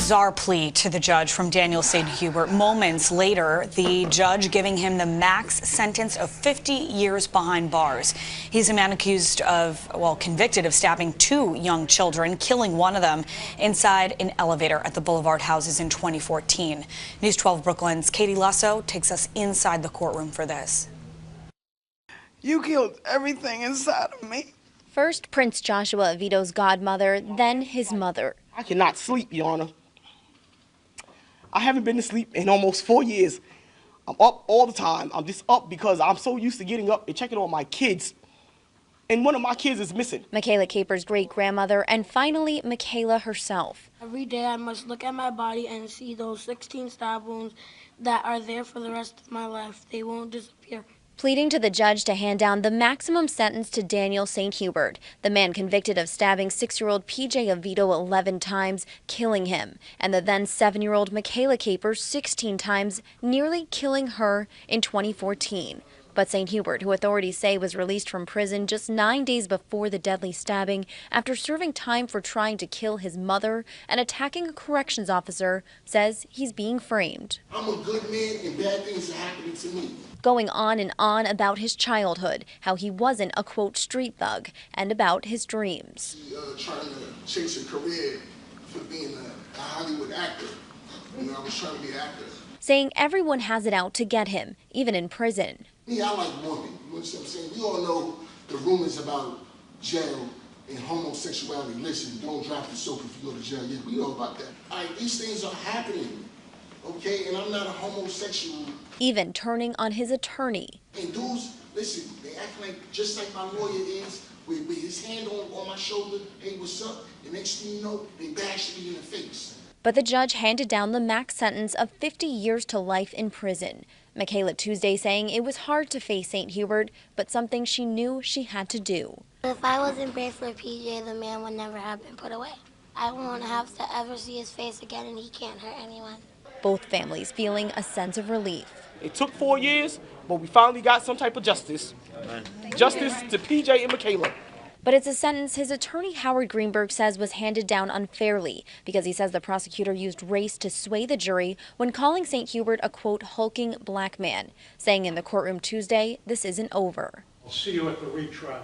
bizarre plea to the judge from Daniel St. Hubert. Moments later, the judge giving him the max sentence of 50 years behind bars. He's a man accused of, convicted of stabbing 2 young children, killing one of them inside an elevator at the Boulevard Houses in 2014. News 12 Brooklyn's Katie Lasso takes us inside the courtroom for this. You killed everything inside of me. First, Prince Joshua Vito's godmother, then his mother. I cannot sleep, Your Honor. I haven't been to sleep in almost 4 years. I'm up all the time. I'm just up because I'm so used to getting up and checking on my kids. And one of my kids is missing. Michaela Caper's great-grandmother, and finally, Michaela herself. Every day I must look at my body and see those 16 stab wounds that are there for the rest of my life. They won't disappear. Pleading to the judge to hand down the maximum sentence to Daniel St. Hubert, the man convicted of stabbing 6-year-old PJ Avito 11 times, killing him, and the then 7-year-old Michaela Caper 16 times, nearly killing her in 2014. But St. Hubert, who authorities say was released from prison just 9 days before the deadly stabbing after serving time for trying to kill his mother and attacking a corrections officer, says he's being framed. I'm a good man and bad things are happening to me. Going on and on about his childhood, how he wasn't a, quote, street thug, and about his dreams. Trying to chase a career for being a Hollywood actor. I was trying to be an actor. Saying everyone has it out to get him, even in prison. Me, I like women. You know what I'm saying? We all know the rumors about jail and homosexuality. Listen, don't drop the soap if you go to jail. Yeah, we know about that. All right, these things are happening, okay? And I'm not a homosexual. Even turning on his attorney. And dudes, listen, they act like, just like my lawyer is, with his hand on my shoulder, hey, what's up? The next thing you know, they bash me in the face. But the judge handed down the max sentence of 50 years to life in prison. Michaela Tuesday saying it was hard to face St. Hubert, but something she knew she had to do. If I wasn't brave for PJ, the man would never have been put away. I won't have to ever see his face again, and he can't hurt anyone. Both families feeling a sense of relief. It took 4 years, but we finally got some type of justice. Justice to PJ and Michaela. But it's a sentence his attorney Howard Greenberg says was handed down unfairly because he says the prosecutor used race to sway the jury when calling St. Hubert a, quote, hulking black man, saying in the courtroom Tuesday, this isn't over. I'll see you at the retrial.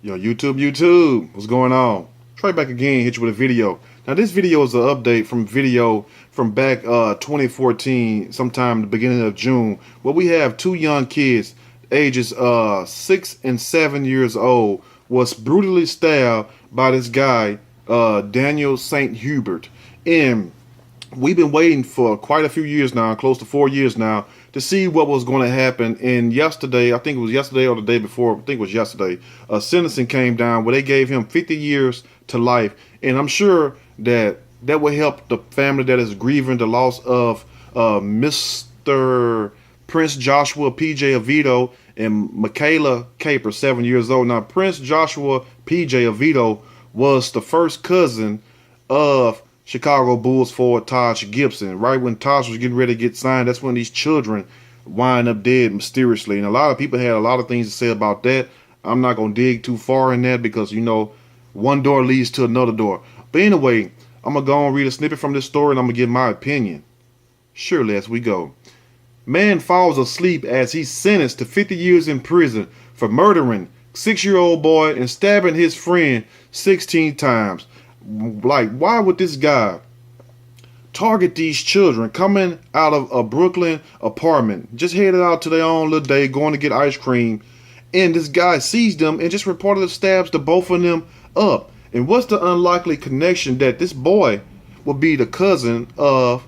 Yo, YouTube, what's going on? Try back again, hit you with a video. Now this video is an update from video from back 2014, sometime the beginning of June, where we have 2 young kids, ages 6 and 7 years old, was brutally stabbed by this guy, Daniel St. Hubert. And we've been waiting for quite a few years now, close to 4 years now, to see what was going to happen. And yesterday, I think it was yesterday or the day before, I think it was yesterday, sentencing came down where they gave him 50 years to life. And I'm sure that will help the family that is grieving the loss of Mr. Prince Joshua PJ Avito and Michaela Caper, 7 years old. Now, Prince Joshua PJ Avito was the first cousin of Chicago Bulls forward Taj Gibson. Right when Taj was getting ready to get signed, that's when these children wind up dead mysteriously. And a lot of people had a lot of things to say about that. I'm not going to dig too far in that because, you know, one door leads to another door. But anyway, I'm going to go and read a snippet from this story and I'm going to give my opinion. Surely as we go. Man falls asleep as he's sentenced to 50 years in prison for murdering 6-year-old boy and stabbing his friend 16 times. Like, why would this guy target these children coming out of a Brooklyn apartment, just headed out to their own little day, going to get ice cream, and this guy sees them and just reportedly stabs the both of them up? And what's the unlikely connection that this boy will be the cousin of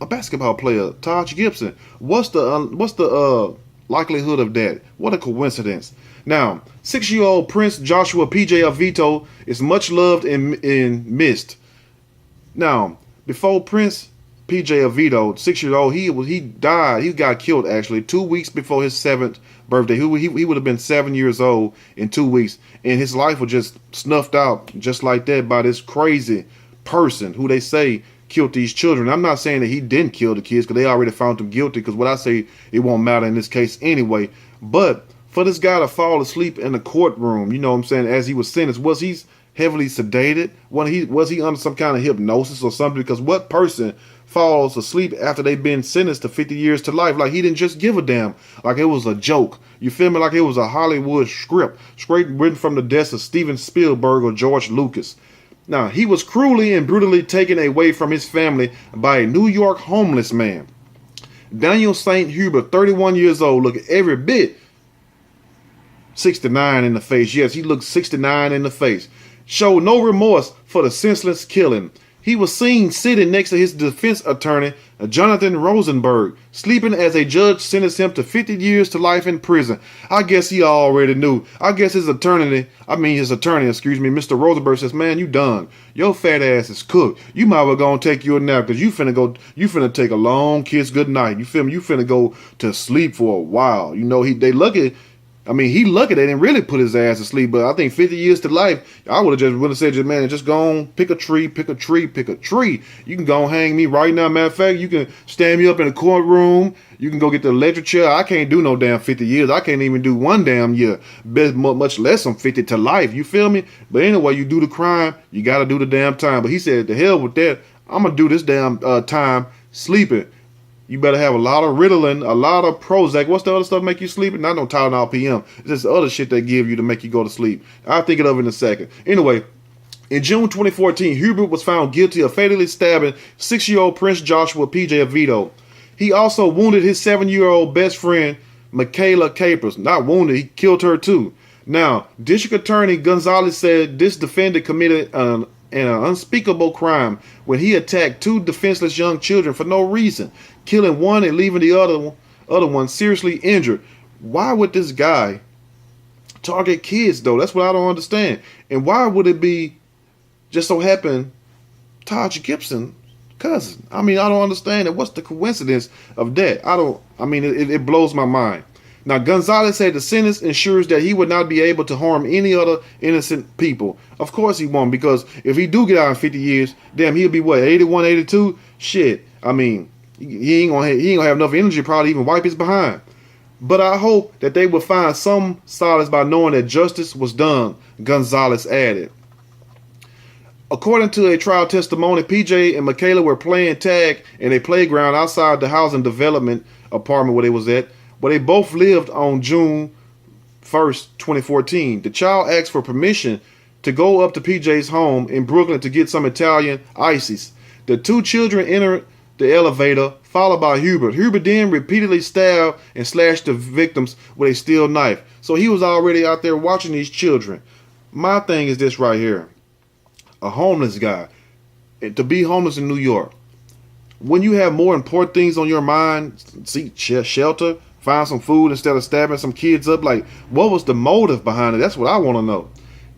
a basketball player, Taj Gibson? What's the likelihood of that? What a coincidence. Now, 6-year-old Prince Joshua PJ Avito is much loved and missed. Now, before Prince PJ Avito, 6-year-old, he died. He got killed actually 2 weeks before his 7th birthday. He would have been 7 years old in 2 weeks, and his life was just snuffed out just like that by this crazy person who they say killed these children. I'm not saying that he didn't kill the kids because they already found him guilty, because what I say, it won't matter in this case anyway. But for this guy to fall asleep in the courtroom, you know what I'm saying, as he was sentenced, was he's heavily sedated? Was he under some kind of hypnosis or something? Because what person falls asleep after they've been sentenced to 50 years to life? Like, he didn't just give a damn. Like it was a joke. You feel me? Like it was a Hollywood script straight written from the desk of Steven Spielberg or George Lucas. Now, he was cruelly and brutally taken away from his family by a New York homeless man. Daniel St. Hubert, 31 years old, look every bit 69 in the face. Yes, he looked 69 in the face. Showed no remorse for the senseless killing. He was seen sitting next to his defense attorney, Jonathan Rosenberg, sleeping as a judge sentenced him to 50 years to life in prison. I guess he already knew. I guess his attorney, Mr. Rosenberg says, man, you done. Your fat ass is cooked. You might well go and take you a nap because you finna take a long kiss good night. You feel me? You finna go to sleep for a while. You know, he lucky they didn't really put his ass to sleep, but I think 50 years to life, I would have said, man, just go on, pick a tree. You can go and hang me right now. Matter of fact, you can stand me up in the courtroom. You can go get the electric chair. I can't do no damn 50 years. I can't even do one damn year, much less some 50 to life. You feel me? But anyway, you do the crime, you got to do the damn time. But he said, the hell with that. I'm going to do this damn time sleeping. You better have a lot of Ritalin, a lot of Prozac. What's the other stuff make you sleep? Not no Tylenol PM. It's just other shit they give you to make you go to sleep. I'll think of it in a second. Anyway, in June 2014, Hubert was found guilty of fatally stabbing 6-year-old Prince Joshua PJ of Vito. He also wounded his 7-year-old best friend, Michaela Capers. Not wounded, he killed her too. Now, District Attorney Gonzalez said this defendant committed an unspeakable crime when he attacked 2 defenseless young children for no reason, killing one and leaving the other one seriously injured. Why would this guy target kids though? That's what I don't understand. And why would it be just so happen Taj Gibson cousin? I mean, I don't understand it. What's the coincidence of that? It blows my mind. Now, Gonzalez said the sentence ensures that he would not be able to harm any other innocent people. Of course he won't, because if he do get out in 50 years, damn, he'll be what, 81, 82? Shit. I mean, he ain't gonna have enough energy to probably even wipe his behind. But I hope that they will find some solace by knowing that justice was done, Gonzalez added. According to a trial testimony, PJ and Michaela were playing tag in a playground outside the housing development apartment where they was at, where they both lived on June 1st, 2014. The child asked for permission to go up to PJ's home in Brooklyn to get some Italian ices. The 2 children entered the elevator, followed by Hubert. Hubert then repeatedly stabbed and slashed the victims with a steel knife. So he was already out there watching these children. My thing is this right here. A homeless guy. To be homeless in New York, when you have more important things on your mind, seek shelter, find some food instead of stabbing some kids up, like, what was the motive behind it? That's what I want to know.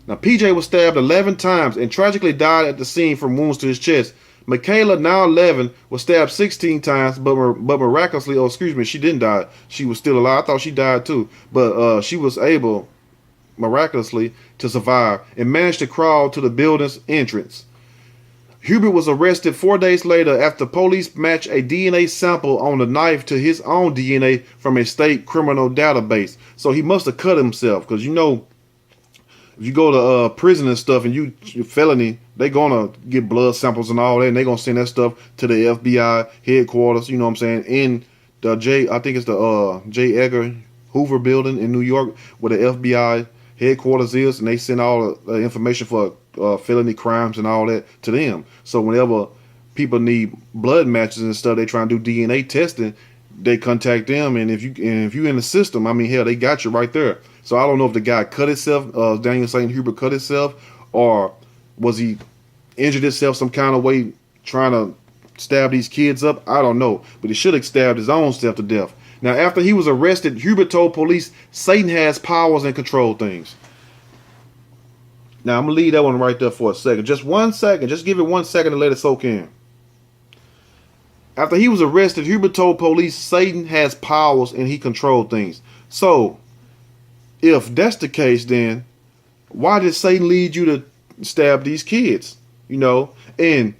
Now, PJ was stabbed 11 times and tragically died at the scene from wounds to his chest. Michaela, now 11, was stabbed 16 times, but miraculously, she didn't die. She was still alive. I thought she died too, but she was able, miraculously, to survive and managed to crawl to the building's entrance. Hubert was arrested 4 days later after police matched a DNA sample on the knife to his own DNA from a state criminal database. So he must have cut himself, because you know, if you go to prison and stuff and you felony, they're going to get blood samples and all that, and they're going to send that stuff to the FBI headquarters, you know what I'm saying, in the J. Edgar Hoover building in New York, where the FBI headquarters is, and they send all the information for felony crimes and all that to them. So whenever people need blood matches and stuff, they try and do DNA testing, they contact them, and if you in the system, I mean, hell, they got you right there. So I don't know if the guy cut himself, Daniel St. Hubert cut himself, or was he injured himself some kind of way trying to stab these kids up? I don't know, but he should have stabbed his own self to death. Now, after he was arrested, Hubert told police Satan has powers and control things. Now, I'm going to leave that one right there for a second. Just 1 second. Just give it 1 second to let it soak in. After he was arrested, Hubert told police Satan has powers and he controlled things. So, if that's the case, then why did Satan lead you to stab these kids? You know, and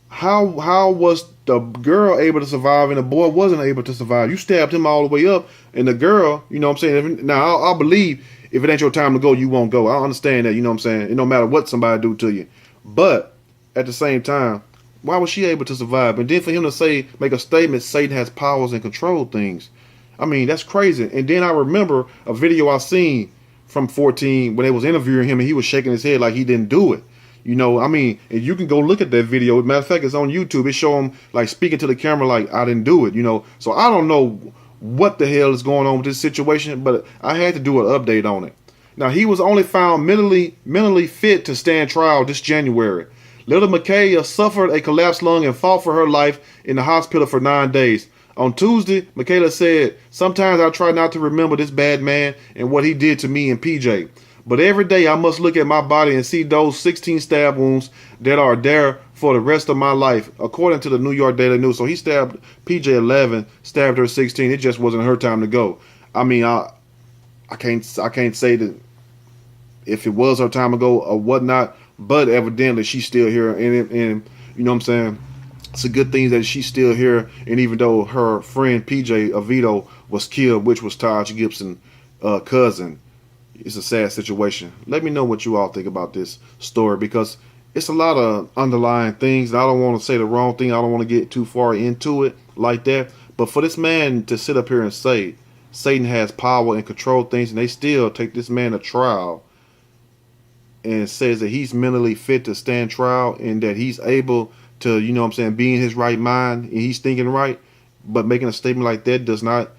how was the girl able to survive and the boy wasn't able to survive? You stabbed him all the way up, and the girl, you know what I'm saying? Now, I'll believe if it ain't your time to go, you won't go. I understand that, you know what I'm saying? It no matter what somebody do to you. But at the same time, why was she able to survive? And then for him to say, make a statement, Satan has powers and control things. I mean, that's crazy. And then I remember a video I seen from 14 when they was interviewing him and he was shaking his head like he didn't do it. You know, I mean, and you can go look at that video. Matter of fact, it's on YouTube. It show him like speaking to the camera like, I didn't do it, you know. So I don't know what the hell is going on with this situation, but I had to do an update on it. Now, he was only found mentally fit to stand trial this January. Little Micaiah suffered a collapsed lung and fought for her life in the hospital for 9 days. On Tuesday, Michaela said, sometimes I try not to remember this bad man and what he did to me and PJ. But every day I must look at my body and see those 16 stab wounds that are there for the rest of my life, according to the New York Daily News. So he stabbed PJ 11, stabbed her 16. It just wasn't her time to go. I mean, I can't say that if it was her time to go or whatnot, but evidently she's still here. And you know what I'm saying? It's a good thing that she's still here. And even though her friend PJ Avito was killed, which was Taj Gibson's cousin, it's a sad situation. Let me know what you all think about this story, because it's a lot of underlying things. I don't want to say the wrong thing. I don't want to get too far into it like that. But for this man to sit up here and say Satan has power and control things, and they still take this man to trial and says that he's mentally fit to stand trial and that he's able to, you know what I'm saying, be in his right mind and he's thinking right, but making a statement like that does not,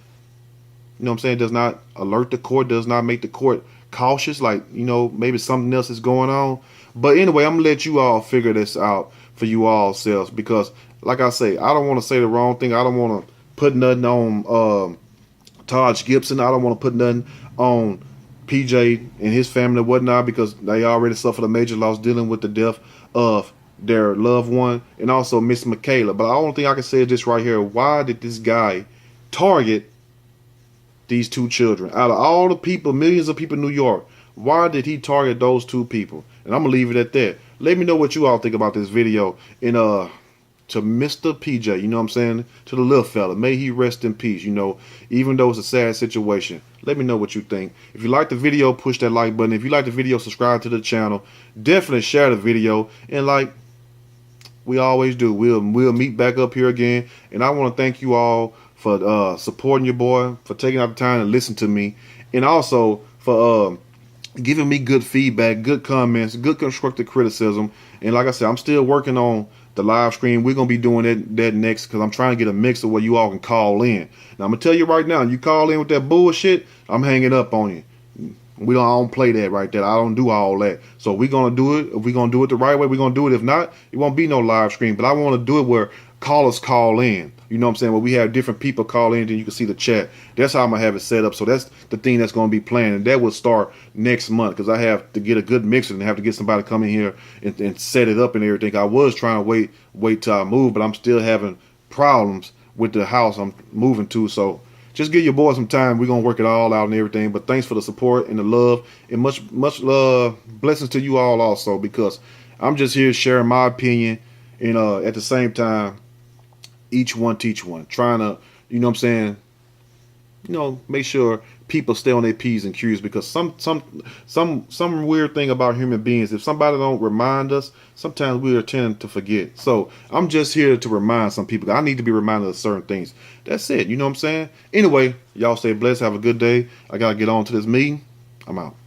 you know what I'm saying, does not alert the court, does not make the court cautious, like, you know, maybe something else is going on. But anyway, I'm going to let you all figure this out for you all selves, because, like I say, I don't want to say the wrong thing. I don't want to put nothing on Taj Gibson. I don't want to put nothing on PJ and his family and whatnot, because they already suffered a major loss dealing with the death of their loved one, and also Miss Michaela. But the only thing I can say is this right here: why did this guy target these two children? Out of all the people, millions of people in New York, why did he target those two people? And I'm gonna leave it at that. Let me know what you all think about this video. And to Mr. PJ, you know what I'm saying, to the little fella, may he rest in peace. You know, even though it's a sad situation, let me know what you think. If you like the video, push that like button. If you like the video, subscribe to the channel. Definitely share the video, and like we always do, we'll meet back up here again. And I want to thank you all for supporting your boy, for taking out the time to listen to me, and also for giving me good feedback, good comments, good constructive criticism. And like I said, I'm still working on the live stream. We're gonna be doing that next, because I'm trying to get a mixer where you all can call in. Now I'm gonna tell you right now, you call in with that bullshit, I'm hanging up on you. I don't play that right there. I don't do all that. So we're gonna do it. If we're gonna do it the right way, we're gonna do it. If not, it won't be no live stream. But I want to do it where callers call in. You know what I'm saying? Where we have different people call in, then you can see the chat. That's how I'm gonna have it set up. So that's the thing that's gonna be planned, and that will start next month, because I have to get a good mixer and have to get somebody to come in here and set it up and everything. I was trying to wait till I move, but I'm still having problems with the house I'm moving to. So just give your boy some time. We're gonna work it all out and everything. But thanks for the support and the love, and much blessings to you all also, because I'm just here sharing my opinion, and at the same time, each one teach one, trying to, you know what I'm saying, you know, make sure people stay on their P's and Q's, because some weird thing about human beings, if somebody don't remind us, sometimes we are tend to forget. So I'm just here to remind some people. I need to be reminded of certain things. That's it. You know what I'm saying? Anyway, y'all stay blessed. Have a good day. I gotta get on to this meeting. I'm out.